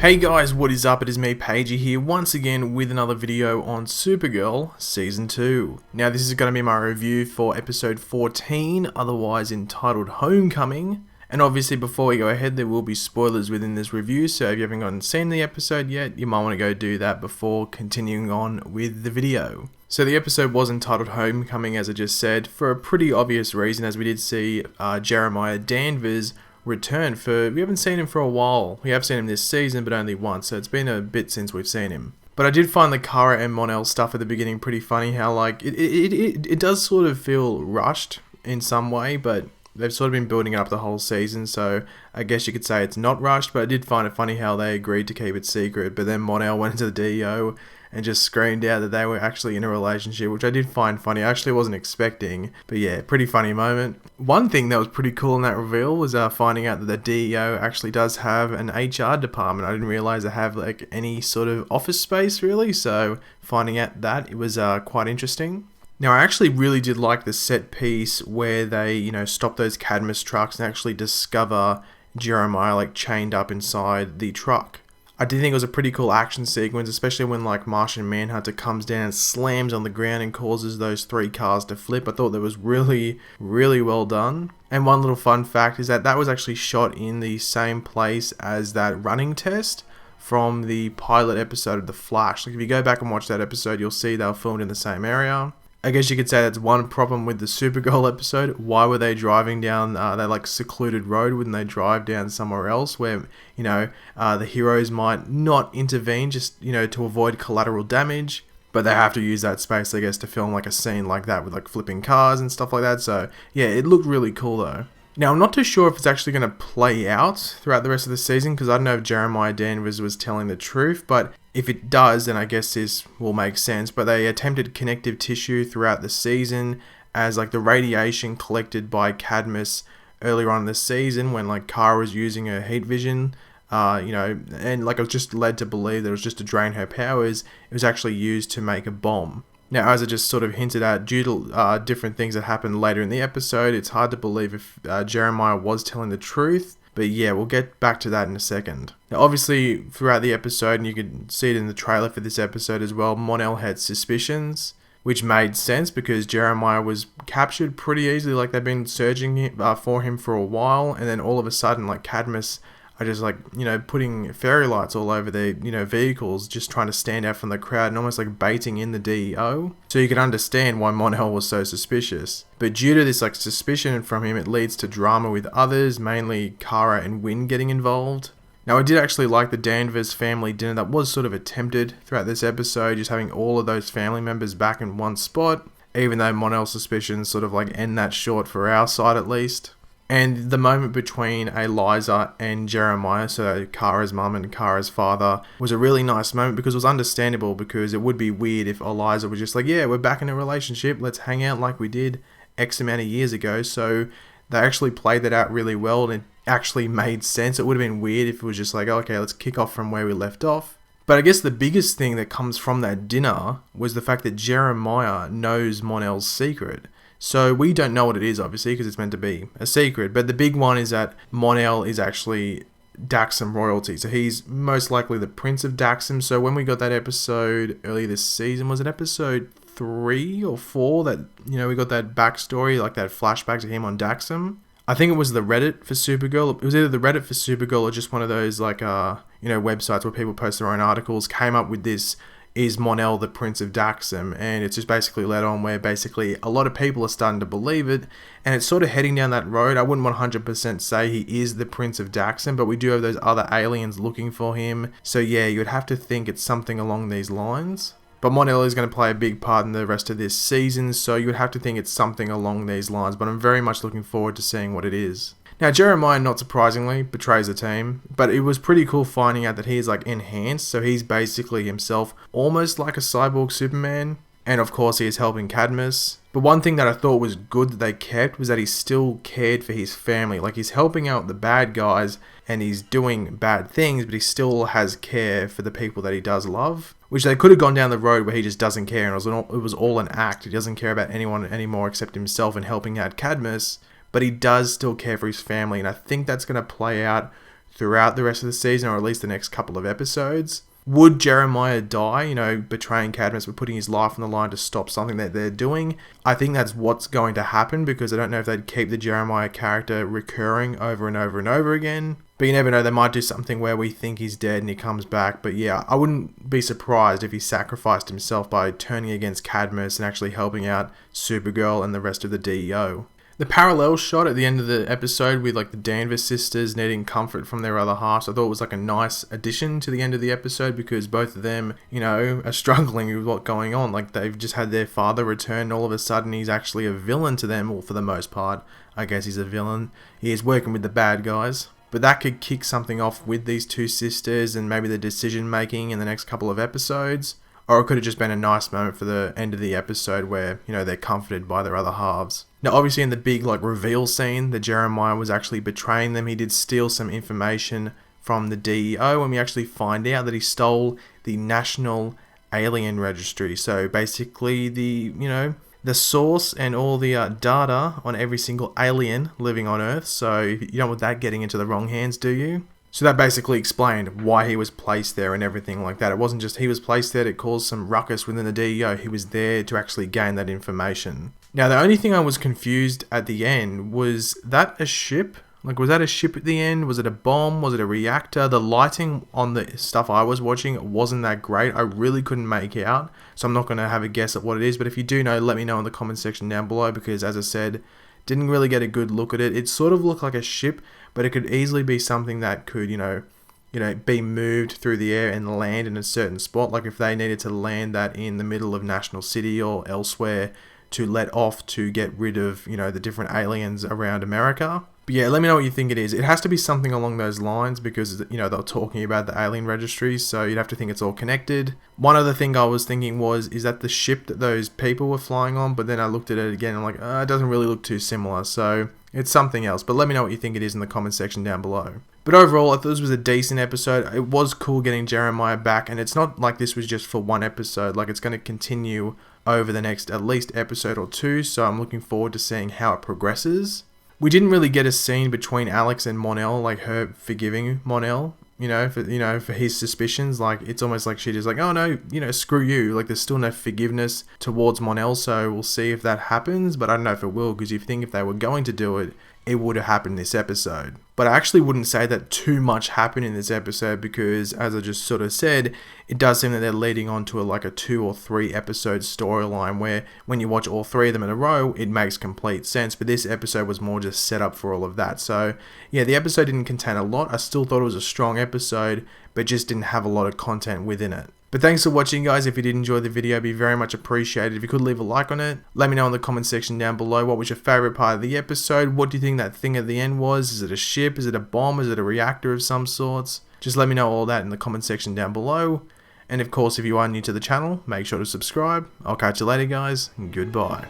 Hey guys, what is up? It is me, Pagey here, once again with another video on Supergirl Season 2. Now this is going to be my review for episode 14, otherwise entitled Homecoming. And obviously before we go ahead, there will be spoilers within this review, so if you haven't seen the episode yet, you might want to go do that before continuing on with the video. So the episode was entitled Homecoming, as I just said, for a pretty obvious reason, as we did see Jeremiah Danvers return. We haven't seen him for a while. We have seen him this season, but only once, so it's been a bit since we've seen him. But I did find the Kara and Mon-El stuff at the beginning pretty funny, how like it does sort of feel rushed in some way, but they've sort of been building it up the whole season, so I guess you could say it's not rushed. But I did find it funny how they agreed to keep it secret, but then Mon-El went into the DEO and just screamed out that they were actually in a relationship, which I did find funny. I actually wasn't expecting, but yeah, pretty funny moment. One thing that was pretty cool in that reveal was finding out that the DEO actually does have an HR department. I didn't realize they have like any sort of office space really, so finding out that, it was quite interesting. Now, I actually really did like the set piece where they, stop those Cadmus trucks and actually discover Jeremiah like chained up inside the truck. I did think it was a pretty cool action sequence, especially when like Martian Manhunter comes down and slams on the ground and causes those three cars to flip. I thought that was really, really well done. And one little fun fact is that was actually shot in the same place as that running test from the pilot episode of The Flash. Like if you go back and watch that episode, you'll see they were filmed in the same area. I guess you could say that's one problem with the Supergirl episode. Why were they driving down that like secluded road? Wouldn't they drive down somewhere else where, the heroes might not intervene just, to avoid collateral damage? But they have to use that space, I guess, to film like a scene like that with like flipping cars and stuff like that. So yeah, it looked really cool though. Now, I'm not too sure if it's actually going to play out throughout the rest of the season, because I don't know if Jeremiah Danvers was telling the truth, but if it does, then I guess this will make sense. But they attempted connective tissue throughout the season, as like the radiation collected by Cadmus earlier on in the season when like Kara was using her heat vision, and like I was just led to believe that it was just to drain her powers, it was actually used to make a bomb. Now, as I just sort of hinted at, due to different things that happened later in the episode, it's hard to believe if Jeremiah was telling the truth. But yeah, we'll get back to that in a second. Now, obviously, throughout the episode, and you can see it in the trailer for this episode as well, Mon-El had suspicions, which made sense because Jeremiah was captured pretty easily. Like, they've been searching for him for a while, and then all of a sudden, like, Cadmus are just like, putting fairy lights all over their, vehicles, just trying to stand out from the crowd and almost like baiting in the DEO. So you can understand why Mon-El was so suspicious. But due to this like suspicion from him, it leads to drama with others, mainly Kara and Wynn getting involved. Now, I did actually like the Danvers family dinner that was sort of attempted throughout this episode, just having all of those family members back in one spot, even though Mon-El's suspicions sort of like end that short for our side at least. And the moment between Eliza and Jeremiah, so Kara's mum and Kara's father, was a really nice moment because it was understandable, because it would be weird if Eliza was just like, yeah, we're back in a relationship, let's hang out like we did X amount of years ago. So they actually played that out really well, and it actually made sense. It would have been weird if it was just like, okay, let's kick off from where we left off. But I guess the biggest thing that comes from that dinner was the fact that Jeremiah knows Mon-El's secret. So we don't know what it is, obviously, because it's meant to be a secret. But the big one is that Mon-El is actually Daxam royalty. So he's most likely the Prince of Daxam. So when we got that episode earlier this season, was it episode 3 or 4 that, we got that backstory, like that flashback to him on Daxam? I think it was the Reddit for Supergirl. It was either the Reddit for Supergirl or just one of those like, websites where people post their own articles, came up with this, is Mon-El the Prince of Daxam, and it's just basically led on where basically a lot of people are starting to believe it, and it's sort of heading down that road. I wouldn't 100% say he is the Prince of Daxam, but we do have those other aliens looking for him, so yeah, you'd have to think it's something along these lines. But Mon-El is going to play a big part in the rest of this season, so you would have to think it's something along these lines, but I'm very much looking forward to seeing what it is. Now, Jeremiah, not surprisingly, betrays the team, but it was pretty cool finding out that he is like enhanced, so he's basically himself almost like a cyborg Superman, and of course he is helping Cadmus. But one thing that I thought was good that they kept was that he still cared for his family. Like, he's helping out the bad guys and he's doing bad things, but he still has care for the people that he does love, which they could have gone down the road where he just doesn't care and it was all an act. He doesn't care about anyone anymore except himself and helping out Cadmus. But he does still care for his family, and I think that's going to play out throughout the rest of the season, or at least the next couple of episodes. Would Jeremiah die, betraying Cadmus but putting his life on the line to stop something that they're doing? I think that's what's going to happen, because I don't know if they'd keep the Jeremiah character recurring over and over and over again. But you never know, they might do something where we think he's dead and he comes back. But yeah, I wouldn't be surprised if he sacrificed himself by turning against Cadmus and actually helping out Supergirl and the rest of the DEO. The parallel shot at the end of the episode with the Danvers sisters needing comfort from their other halves, I thought was a nice addition to the end of the episode, because both of them, are struggling with what's going on. They've just had their father return, and all of a sudden he's actually a villain to them, or for the most part, I guess he's a villain. He is working with the bad guys. But that could kick something off with these two sisters and maybe the decision making in the next couple of episodes. Or it could have just been a nice moment for the end of the episode where, they're comforted by their other halves. Now, obviously in the big, reveal scene that Jeremiah was actually betraying them, he did steal some information from the DEO, and we actually find out that he stole the National Alien Registry. So basically the source and all the data on every single alien living on Earth. So you don't want that getting into the wrong hands, do you? So that basically explained why he was placed there and everything like that. It wasn't just he was placed there to cause some ruckus within the DEO. He was there to actually gain that information. Now, the only thing I was confused at the end, was that a ship? Was that a ship at the end? Was it a bomb? Was it a reactor? The lighting on the stuff I was watching wasn't that great. I really couldn't make out. So I'm not going to have a guess at what it is. But if you do know, let me know in the comment section down below. Because as I said, didn't really get a good look at it. It sort of looked like a ship, but it could easily be something that could, be moved through the air and land in a certain spot. Like if they needed to land that in the middle of National City or elsewhere to let off to get rid of, the different aliens around America. But yeah, let me know what you think it is. It has to be something along those lines because, they're talking about the alien registries, so you'd have to think it's all connected. One other thing I was thinking was, is that the ship that those people were flying on? But then I looked at it again and I'm like, it doesn't really look too similar, so it's something else. But let me know what you think it is in the comment section down below. But overall, I thought this was a decent episode. It was cool getting Jeremiah back, and it's not like this was just for one episode. It's going to continue over the next at least episode or two, so I'm looking forward to seeing how it progresses. We didn't really get a scene between Alex and Mon-El, her forgiving Mon-El, for his suspicions. It's almost like she just oh no, screw you. There's still no forgiveness towards Mon-El, so we'll see if that happens, but I don't know if it will, because you think if they were going to do it, it would have happened this episode. But I actually wouldn't say that too much happened in this episode, because as I just sort of said, it does seem that they're leading on to a 2 or 3 episode storyline where when you watch all 3 of them in a row, it makes complete sense. But this episode was more just set up for all of that. So yeah, the episode didn't contain a lot. I still thought it was a strong episode, but just didn't have a lot of content within it. But thanks for watching, guys. If you did enjoy the video, it'd be very much appreciated if you could leave a like on it. Let me know in the comment section down below what was your favourite part of the episode. What do you think that thing at the end was? Is it a ship? Is it a bomb? Is it a reactor of some sorts? Just let me know all that in the comment section down below. And of course, if you are new to the channel, make sure to subscribe. I'll catch you later, guys, and goodbye.